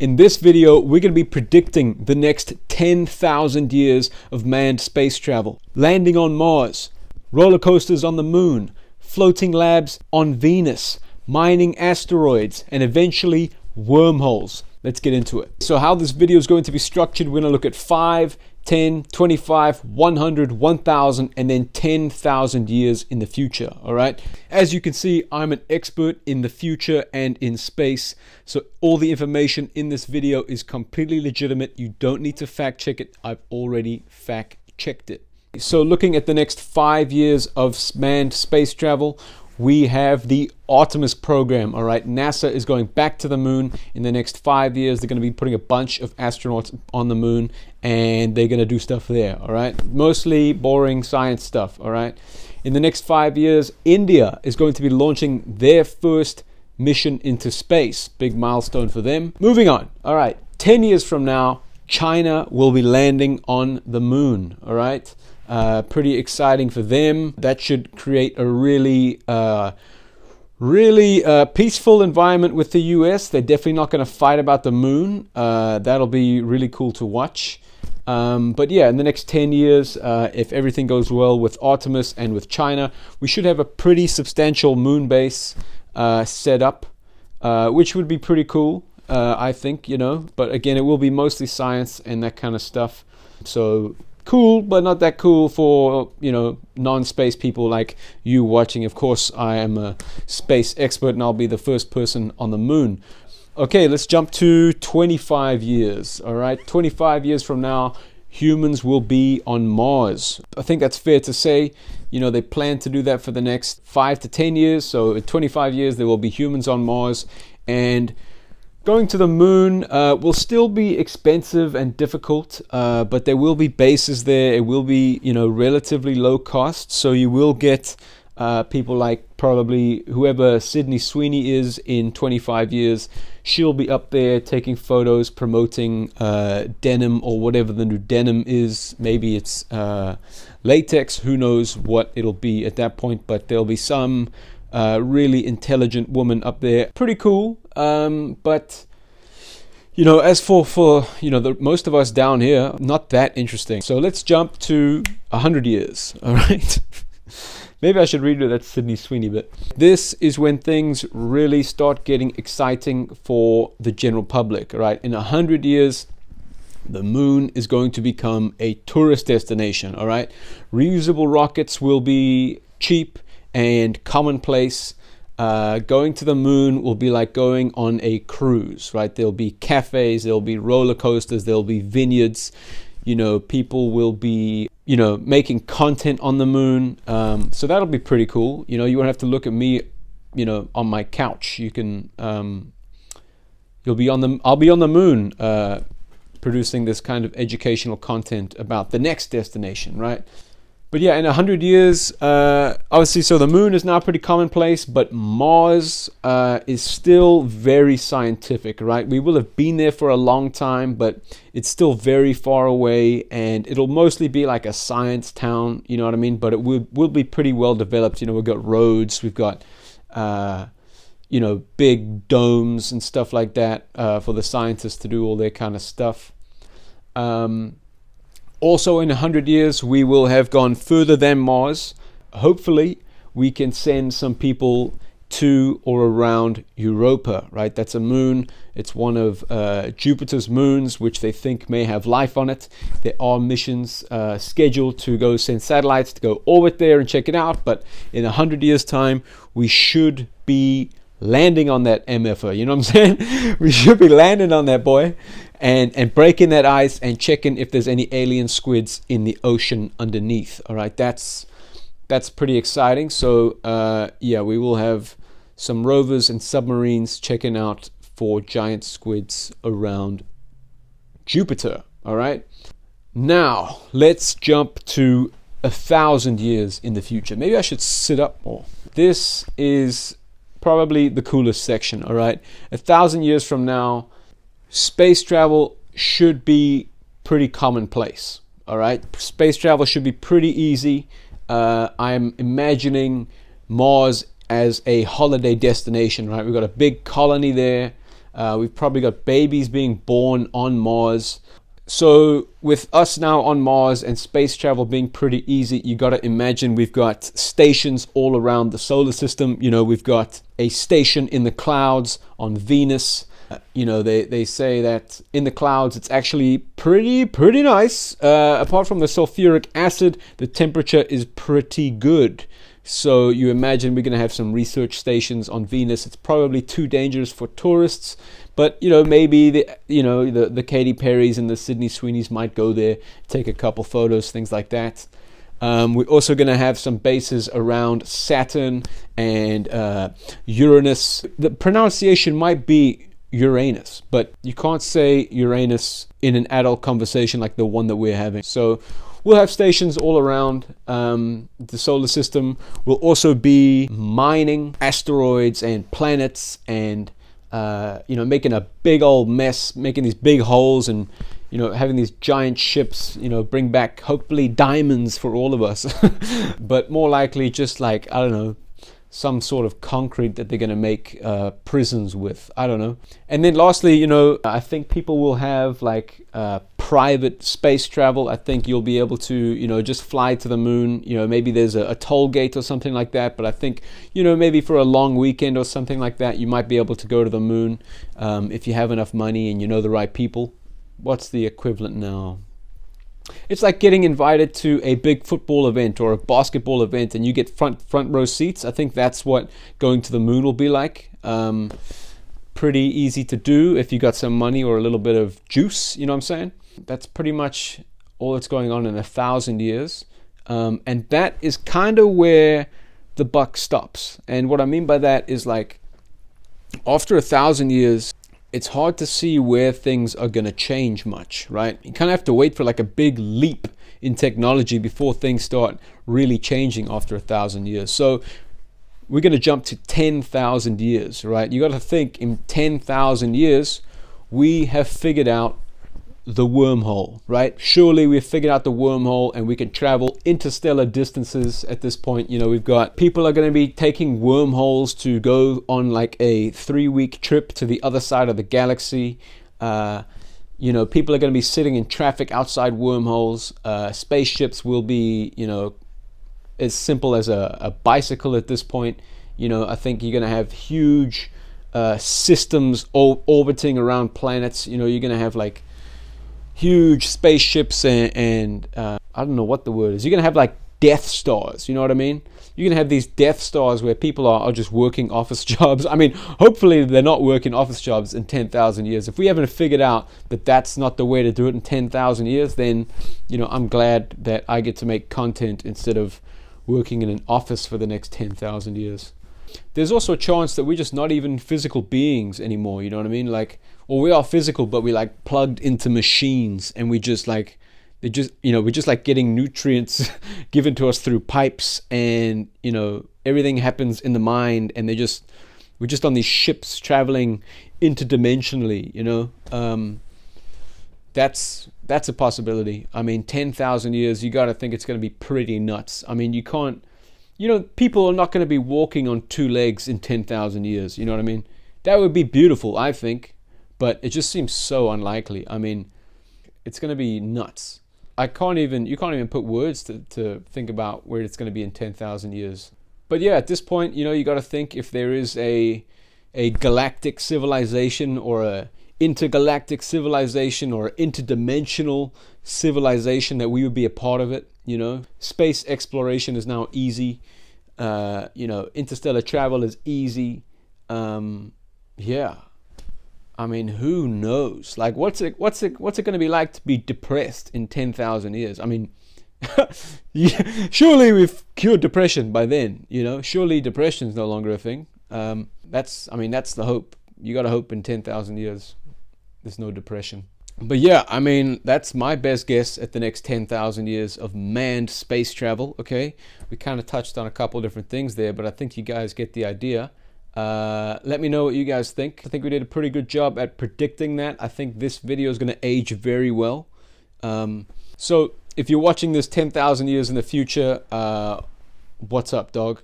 In this video, we're going to be predicting the next 10,000 years of manned space travel, landing on Mars, roller coasters on the moon, floating labs on Venus, mining asteroids, and eventually wormholes. Let's get into it. So how this video is going to be structured, we're going to look at 5, 10, 25, 100, 1,000, and then 10,000 years in the future, all right? As you can see, I'm an expert in the future and in space, so all the information in this video is completely legitimate. You don't need to fact check it. I've already fact checked it. So looking at the next 5 years of manned space travel, we have the Artemis program, all right? NASA is going back to the moon in the next 5 years. They're going to be putting a bunch of astronauts on the moon, and they're going to do stuff there, all right? Mostly boring science stuff, all right? In the next 5 years, India is going to be launching their first mission into space. Big milestone for them. Moving on, all right? 10 years from now, China will be landing on the moon, all right? Pretty exciting for them. That should create a really peaceful environment with the US. They're definitely not going to fight about the moon. That'll be really cool to watch. But yeah, in the next 10 years, if everything goes well with Artemis and with China, we should have a pretty substantial moon base set up, which would be pretty cool, I think, you know. But again, it will be mostly science and that kind of stuff. So cool, but not that cool for, you know, non-space people like you watching. Of course, I am a space expert and I'll be the first person on the moon. Okay, let's jump to 25 years. All right, 25 years from now, humans will be on Mars. I think that's fair to say. You know, they plan to do that for the next 5 to 10 years. So in 25 years, there will be humans on Mars. And going to the moon will still be expensive and difficult, but there will be bases there. It will be, you know, relatively low cost. So you will get people like probably whoever Sydney Sweeney is in 25 years. She'll be up there taking photos, promoting denim or whatever the new denim is. Maybe it's latex. Who knows what it'll be at that point, but there'll be some really intelligent woman up there. Pretty cool. But you know, as for you know, most of us down here, not that interesting. So let's jump to 100 years. All right. Maybe I should redo that Sydney Sweeney bit. This is when things really start getting exciting for the general public. All right. In 100 years, the moon is going to become a tourist destination. All right. Reusable rockets will be cheap and commonplace. Going to the moon will be like going on a cruise, right? There'll be cafes, there'll be roller coasters, there'll be vineyards. You know, people will be, you know, making content on the moon. So that'll be pretty cool. You know, you won't have to look at me, you know, on my couch. You can, I'll be on the moon, producing this kind of educational content about the next destination, right? But yeah, in 100 years, obviously, so the moon is now pretty commonplace, but Mars is still very scientific, right? We will have been there for a long time, but it's still very far away, and it'll mostly be like a science town, you know what I mean? But it will be pretty well developed. You know, we've got roads, we've got, you know, big domes and stuff like that for the scientists to do all their kind of stuff. Also, in 100 years, we will have gone further than Mars. Hopefully, we can send some people to or around Europa, right? That's a moon. It's one of Jupiter's moons, which they think may have life on it. There are missions scheduled to go send satellites to go orbit there and check it out. But in 100 years' time, we should be landing on that MFR. You know what I'm saying? We should be landing on that boy. And breaking that ice and checking if there's any alien squids in the ocean underneath. All right, that's pretty exciting. So yeah, we will have some rovers and submarines checking out for giant squids around Jupiter. All right. Now let's jump to 1,000 years in the future. Maybe I should sit up more. This is probably the coolest section. All right, 1,000 years from now, space travel should be pretty commonplace. All right, space travel should be pretty easy. I'm imagining Mars as a holiday destination, right? We've got a big colony there. We've probably got babies being born on Mars. So with us now on Mars and space travel being pretty easy, you got to imagine we've got stations all around the solar system. You know, we've got a station in the clouds on Venus. You know, they say that in the clouds it's actually pretty nice. Apart from the sulfuric acid, the temperature is pretty good. So you imagine we're going to have some research stations on Venus. It's probably too dangerous for tourists, but you know, maybe the Katy Perrys and the Sydney Sweeneys might go there, take a couple photos, things like that. We're also going to have some bases around Saturn and Uranus. The pronunciation might be Uranus, but you can't say Uranus in an adult conversation like the one that we're having. So we'll have stations all around the solar system. We'll also be mining asteroids and planets and making a big old mess, making these big holes, and having these giant ships bring back hopefully diamonds for all of us. But more likely just like, I don't know, some sort of concrete that they're going to make prisons with. I don't know. And then lastly, I think people will have like private space travel. I think you'll be able to, just fly to the moon. Maybe there's a toll gate or something like that. But I think, maybe for a long weekend or something like that, you might be able to go to the moon if you have enough money and you know the right people. What's the equivalent now? It's like getting invited to a big football event or a basketball event and you get front row seats. I think that's what going to the moon will be like. Pretty easy to do if you got some money or a little bit of juice, you know what I'm saying? That's pretty much all that's going on in 1,000 years. And that is kind of where the buck stops. And what I mean by that is like after 1,000 years, it's hard to see where things are going to change much, right? You kind of have to wait for like a big leap in technology before things start really changing after 1,000 years. So we're going to jump to 10,000 years, right? You got to think in 10,000 years, we have figured out the wormhole, right? Surely we've figured out the wormhole and we can travel interstellar distances at this point. We've got people are going to be taking wormholes to go on like a 3-week trip to the other side of the galaxy. People are going to be sitting in traffic outside wormholes. Spaceships will be, as simple as a bicycle at this point. I think you're going to have huge systems orbiting around planets. You're going to have like huge spaceships and I don't know what the word is. You're going to have like Death Stars, you know what I mean? You're going to have these Death Stars where people are just working office jobs. I mean, hopefully they're not working office jobs in 10,000 years. If we haven't figured out that that's not the way to do it in 10,000 years, then, I'm glad that I get to make content instead of working in an office for the next 10,000 years. There's also a chance that we're just not even physical beings anymore, you know what I mean? Like, or we are physical, but we're like plugged into machines and we just like, we're just like getting nutrients given to us through pipes and, everything happens in the mind and we're just on these ships traveling interdimensionally, That's a possibility. I mean, 10,000 years, you got to think it's going to be pretty nuts. I mean, you can't, people are not going to be walking on 2 legs in 10,000 years. You know what I mean? That would be beautiful, I think, but it just seems so unlikely. I mean, it's going to be nuts. You can't even put words to think about where it's going to be in 10,000 years. But yeah, at this point, you got to think if there is a galactic civilization or a intergalactic civilization or interdimensional civilization that we would be a part of it. Space exploration is now easy. Interstellar travel is easy. Yeah, I mean, who knows? Like, what's it going to be like to be depressed in 10,000 years? I mean, surely we've cured depression by then. Surely depression is no longer a thing. That's the hope. You got to hope in 10,000 years there's no depression. But yeah, I mean, that's my best guess at the next 10,000 years of manned space travel, okay? We kind of touched on a couple different things there, but I think you guys get the idea. Let me know what you guys think. I think we did a pretty good job at predicting that. I think this video is going to age very well. So if you're watching this 10,000 years in the future, what's up, dog?